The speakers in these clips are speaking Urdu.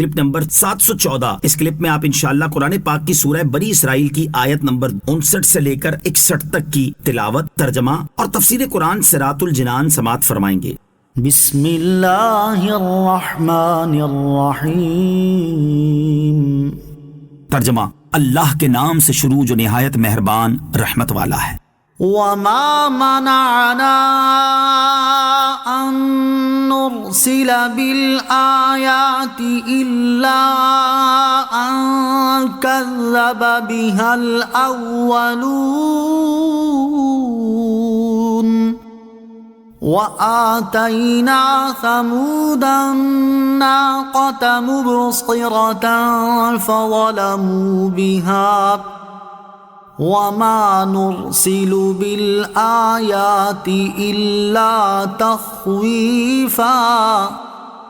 Clip number 714۔ اس کلپ میں آپ انشاءاللہ قرآن پاک کی سورہ بنی اسرائیل کی آیت نمبر 59 سے لے کر 61 تک کی تلاوت، ترجمہ اور تفسیر قرآن صراط الجنان سماعت فرمائیں گے۔ بسم اللہ الرحمن الرحیم۔ ترجمہ: اللہ کے نام سے شروع جو نہایت مہربان رحمت والا ہے۔ وما منعنا ان نرسل بالآیات الا ان كذب بها الاولون وآتينا ثمود الناقة مبصرة فظلموا بها وما نرسل بالآیات الا تخویفا۔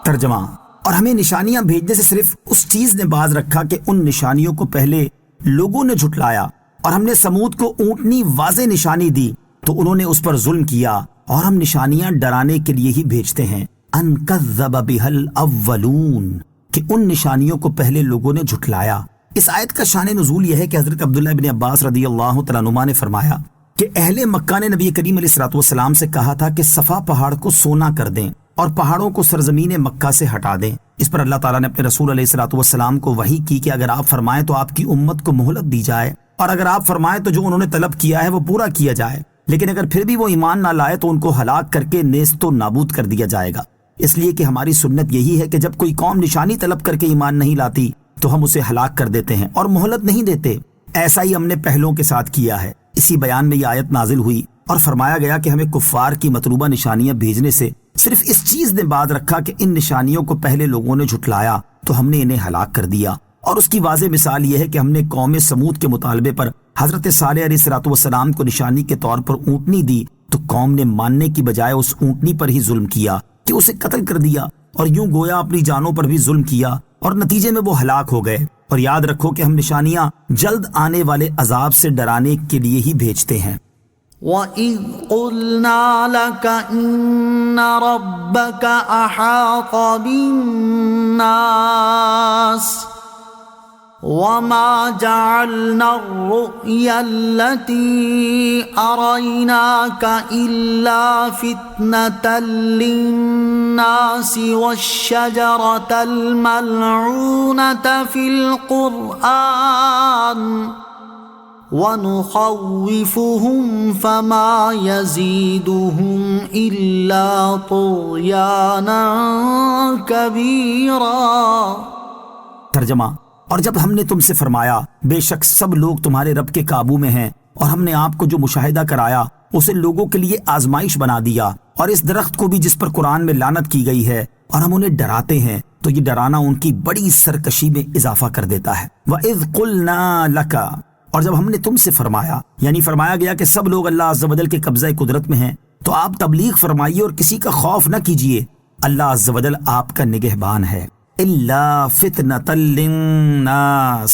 ترجمہ: اور ہمیں نشانیاں بھیجنے سے صرف اس چیز نے باز رکھا کہ ان نشانیوں کو پہلے لوگوں نے جھٹلایا، اور ہم نے سمود کو اونٹنی واضح نشانی دی تو انہوں نے اس پر ظلم کیا، اور ہم نشانیاں ڈرانے کے لیے ہی بھیجتے ہیں۔ ان کذب بها الاولون، کہ ان نشانیوں کو پہلے لوگوں نے جھٹلایا۔ اس آیت کا شان نزول یہ ہے کہ حضرت عبداللہ ابن عباس رضی اللہ تعالیٰ عنہما نے فرمایا کہ اہل مکہ نے نبی کریم علیہ الصلوۃ والسلام سے کہا تھا کہ صفا پہاڑ کو سونا کر دیں اور پہاڑوں کو سرزمین مکہ سے ہٹا دیں۔ اس پر اللہ تعالیٰ نے اپنے رسول علیہ الصلوۃ والسلام کو وحی کی کہ اگر آپ فرمائیں تو آپ کی امت کو مہلت دی جائے، اور اگر آپ فرمائیں تو جو انہوں نے طلب کیا ہے وہ پورا کیا جائے، لیکن اگر پھر بھی وہ ایمان نہ لائے تو ان کو ہلاک کر کے نیست و نابود کر دیا جائے گا۔ اس لیے کہ ہماری سنت یہی ہے کہ جب کوئی قوم نشانی طلب کر کے ایمان نہیں لاتی تو ہم اسے ہلاک کر دیتے ہیں اور مہلت نہیں دیتے۔ ایسا ہی ہم نے پہلوں کے ساتھ کیا ہے۔ اسی بیان میں یہ آیت نازل ہوئی اور فرمایا گیا کہ ہمیں کفار کی مطلوبہ نشانیاں بھیجنے سے صرف اس چیز نے باز رکھا کہ ان نشانیوں کو پہلے لوگوں نے جھٹلایا تو ہم نے انہیں ہلاک کر دیا۔ اور اس کی واضح مثال یہ ہے کہ ہم نے قوم سمود کے مطالبے پر حضرت صالح علیہ الصلوۃ والسلام کو نشانی کے طور پر اونٹنی دی تو قوم نے ماننے کی بجائے اس اونٹنی پر ہی ظلم کیا کہ اسے قتل کر دیا، اور یوں گویا اپنی جانوں پر بھی ظلم کیا، اور نتیجے میں وہ ہلاک ہو گئے۔ اور یاد رکھو کہ ہم نشانیاں جلد آنے والے عذاب سے ڈرانے کے لیے ہی بھیجتے ہیں۔ وَإِذْ قُلْنَا لَكَ إِنَّ رَبَّكَ أَحَاطَ بِالنَّاسِ وَمَا جَعَلْنَا الرُّؤْيَا الَّتِي أَرَيْنَاكَ إِلَّا فِتْنَةً لِلنَّاسِ وَالشَّجَرَةَ الْمَلْعُونَةَ فِي الْقُرْآنِ وَنُخَوِّفُهُمْ فَمَا يَزِيدُهُمْ إِلَّا طُغْيَانًا كَبِيرًا۔ ترجمہ: اور جب ہم نے تم سے فرمایا بے شک سب لوگ تمہارے رب کے قابو میں ہیں، اور ہم نے آپ کو جو مشاہدہ کرایا اسے لوگوں کے لیے آزمائش بنا دیا، اور اس درخت کو بھی جس پر قرآن میں لعنت کی گئی ہے، اور ہم انہیں ڈراتے ہیں تو یہ ڈرانا ان کی بڑی سرکشی میں اضافہ کر دیتا ہے۔ وَإِذْ قُلْنَا لَكَ، اور جب ہم نے تم سے فرمایا، یعنی فرمایا گیا کہ سب لوگ اللہ عز و جل کے قبضہ قدرت میں ہیں، تو آپ تبلیغ فرمائیے اور کسی کا خوف نہ کیجیے، اللہ عز و جل آپ کا نگہبان ہے۔ الا فتنۃ للناس،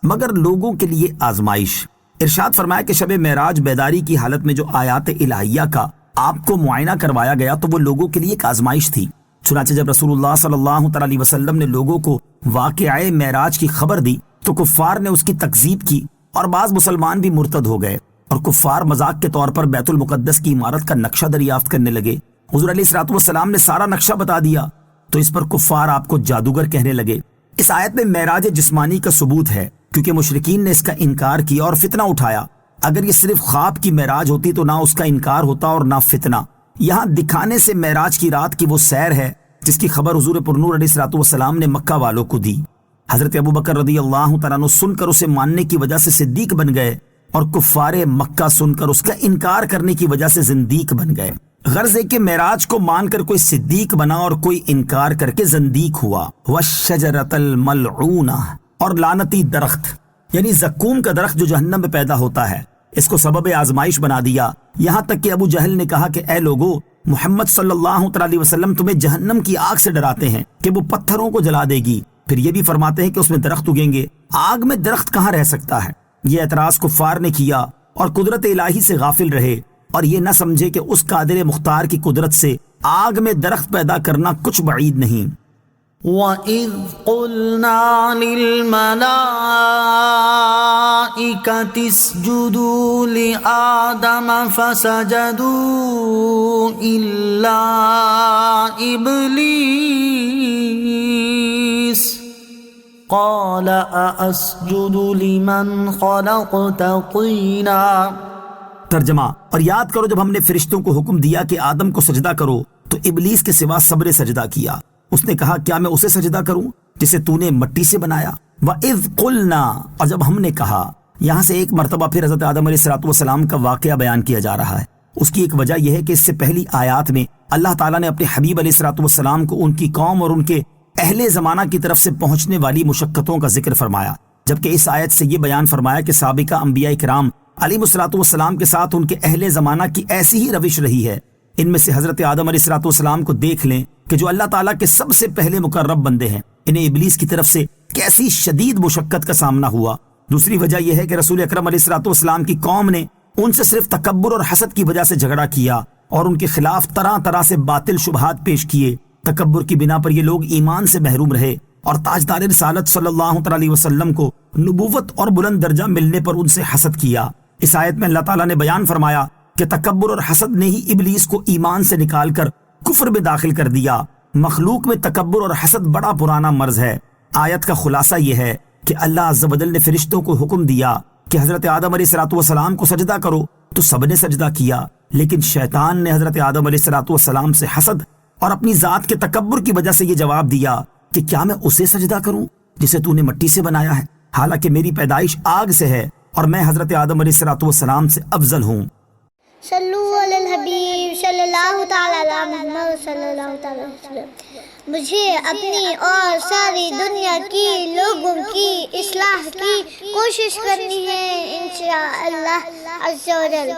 مگر لوگوں کے لیے آزمائش۔ ارشاد فرمایا کہ شب معراج بیداری کی حالت میں جو آیات الہیہ کا آپ کو معائنہ کروایا گیا تو وہ لوگوں کے لیے ایک آزمائش تھی۔ چنانچہ جب رسول اللہ صلی اللہ تعالی علیہ وسلم نے لوگوں کو واقعہ معراج کی خبر دی تو کفار نے اس کی تکذیب کی، اور بعض مسلمان بھی مرتد ہو گئے، اور کفار مذاق کے طور پر بیت المقدس کی عمارت کا نقشہ دریافت کرنے لگے۔ حضور علیہ الصلوۃ والسلام نے سارا نقشہ بتا دیا تو اس پر کفار آپ کو جادوگر کہنے لگے۔ اس آیت میں معراج جسمانی کا ثبوت ہے، کیونکہ مشرکین نے اس کا انکار کیا اور فتنہ اٹھایا۔ اگر یہ صرف خواب کی معراج ہوتی تو نہ اس کا انکار ہوتا اور نہ فتنہ۔ یہاں دکھانے سے معراج کی رات کی وہ سیر ہے جس کی خبر حضور پرنور علیہ الصلوۃ والسلام نے مکہ والوں کو دی۔ حضرت ابوبکر رضی اللہ تعالیٰ عنہ سن کر اسے ماننے کی وجہ سے صدیق بن گئے، اور کفار مکہ سن کر اس کا انکار کرنے کی وجہ سے زندیق بن گئے۔ غرض ہے کہ معراج کو مان کر کوئی صدیق بنا اور کوئی انکار کر کے زندیق ہوا۔ وَالشَّجَرَةَ الْمَلْعُونَةَ، اور لعنتی درخت یعنی زقوم کا درخت جو جہنم میں پیدا ہوتا ہے، اس کو سبب آزمائش بنا دیا، یہاں تک کہ ابو جہل نے کہا کہ اے لوگو، محمد صلی اللہ علیہ وسلم تمہیں جہنم کی آگ سے ڈراتے ہیں کہ وہ پتھروں کو جلا دے گی، پھر یہ بھی فرماتے ہیں کہ اس میں درخت اگیں گے۔ آگ میں درخت کہاں رہ سکتا ہے؟ یہ اعتراض کفار نے کیا اور قدرت الہی سے غافل رہے، اور یہ نہ سمجھے کہ اس قادر مختار کی قدرت سے آگ میں درخت پیدا کرنا کچھ بعید نہیں۔ وَإِذْ قُلْنَا لِلْمَلَائِكَةِ اسْجُدُوا لِآدَمَ فَسَجَدُوا إِلَّا إِبْلِيسَ قَالَ أَأَسْجُدُ لِمَنْ خَلَقْتَ طِينًا۔ ترجمہ: اور یاد کرو جب ہم نے فرشتوں کو حکم دیا کہ آدم کو سجدہ کرو تو ابلیس کے سوا سب نے سجدہ کیا۔ اس نے کہا کیا میں اسے سجدہ کروں جسے تو نے مٹی سے بنایا؟ وَإِذْ قُلْنَا، اور جب ہم نے کہا، یہاں سے ایک مرتبہ پھر حضرت آدم علیہ السلام کا واقعہ بیان کیا جا رہا ہے۔ اس کی ایک وجہ یہ ہے کہ اس سے پہلی آیات میں اللہ تعالیٰ نے اپنے حبیب علیہ السلام کو ان کی قوم اور ان کے اہل زمانہ کی طرف سے پہنچنے والی مشقتوں کا ذکر فرمایا، جبکہ اس آیت سے یہ بیان فرمایا کہ سابقہ انبیاء کرام علیہ السلام کے ساتھ ان کے اہل زمانہ کی ایسی ہی روش رہی ہے۔ ان میں سے حضرت آدم علیہ السلام کو دیکھ لیں کہ جو اللہ تعالیٰ کے سب سے پہلے مقرب بندے ہیں، انہیں ابلیس کی طرف سے کیسی شدید مشقت کا سامنا ہوا۔ دوسری وجہ یہ ہے کہ رسول اکرم علیہ السلام کی قوم نے ان سے صرف تکبر اور حسد کی وجہ سے جھگڑا کیا اور ان کے خلاف طرح طرح سے باطل شبہات پیش کیے۔ تکبر کی بنا پر یہ لوگ ایمان سے محروم رہے اور تاجدار رسالت صلی اللہ علیہ وسلم کو نبوت اور بلند درجہ ملنے پر ان سے حسد کیا۔ اس آیت میں اللہ تعالیٰ نے بیان فرمایا کہ تکبر اور حسد نے ہی ابلیس کو ایمان سے نکال کر کفر میں داخل کر دیا۔ مخلوق میں تکبر اور حسد بڑا پرانا مرض ہے۔ آیت کا خلاصہ یہ ہے کہ اللہ عز و جل نے فرشتوں کو حکم دیا کہ حضرت آدم علیہ السلام کو سجدہ کرو تو سب نے سجدہ کیا، لیکن شیطان نے حضرت آدم علیہ السلام سے حسد اور اپنی ذات کے تکبر کی وجہ سے یہ جواب دیا کہ کیا میں اسے سجدہ کروں جسے تو نے مٹی سے بنایا ہے، حالانکہ میری پیدائش آگ سے ہے اور میں حضرت آدم علیہ السلام سے افضل ہوں۔ صلو علی الحبیب صلی اللہ تعالی علی محمد صلی اللہ تعالی وسلم۔ مجھے اپنی اور ساری دنیا کی لوگوں کی اصلاح کی کوشش کرنی ہے انشاءاللہ عز و جل۔